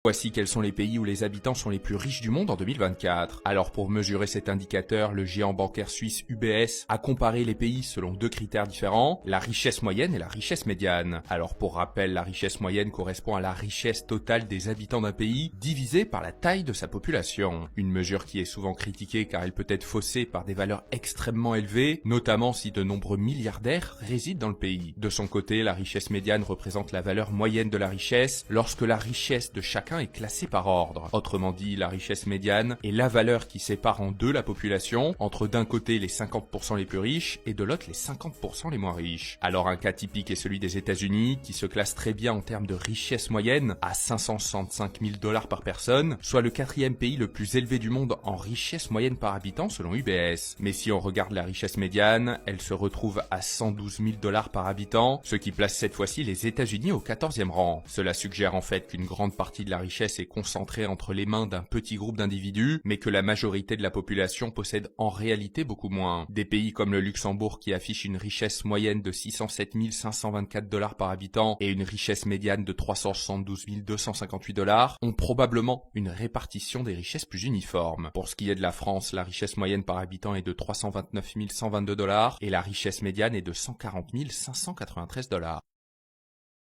Voici quels sont les pays où les habitants sont les plus riches du monde en 2024. Alors pour mesurer cet indicateur, le géant bancaire suisse UBS a comparé les pays selon deux critères différents, la richesse moyenne et la richesse médiane. Alors pour rappel, la richesse moyenne correspond à la richesse totale des habitants d'un pays divisée par la taille de sa population. Une mesure qui est souvent critiquée car elle peut être faussée par des valeurs extrêmement élevées, notamment si de nombreux milliardaires résident dans le pays. De son côté, la richesse médiane représente la valeur moyenne de la richesse lorsque la richesse de chacun est classée par ordre. Autrement dit, la richesse médiane est la valeur qui sépare en deux la population, entre d'un côté les 50% les plus riches et de l'autre les 50% les moins riches. Alors un cas typique est celui des États-Unis, qui se classe très bien en termes de richesse moyenne à 565 000 $ par personne, soit le quatrième pays le plus élevé du monde en richesse moyenne par habitant selon UBS. Mais si on regarde la richesse médiane, elle se retrouve à 112 000 $ par habitant, ce qui place cette fois-ci les États-Unis au 14e rang. Cela suggère en fait qu'une grande partie de la richesse est concentrée entre les mains d'un petit groupe d'individus, mais que la majorité de la population possède en réalité beaucoup moins. Des pays comme le Luxembourg, qui affiche une richesse moyenne de 607 524 $ par habitant et une richesse médiane de 372 258 $, ont probablement une répartition des richesses plus uniforme. Pour ce qui est de la France, la richesse moyenne par habitant est de 329 122 $ et la richesse médiane est de 140 593 $.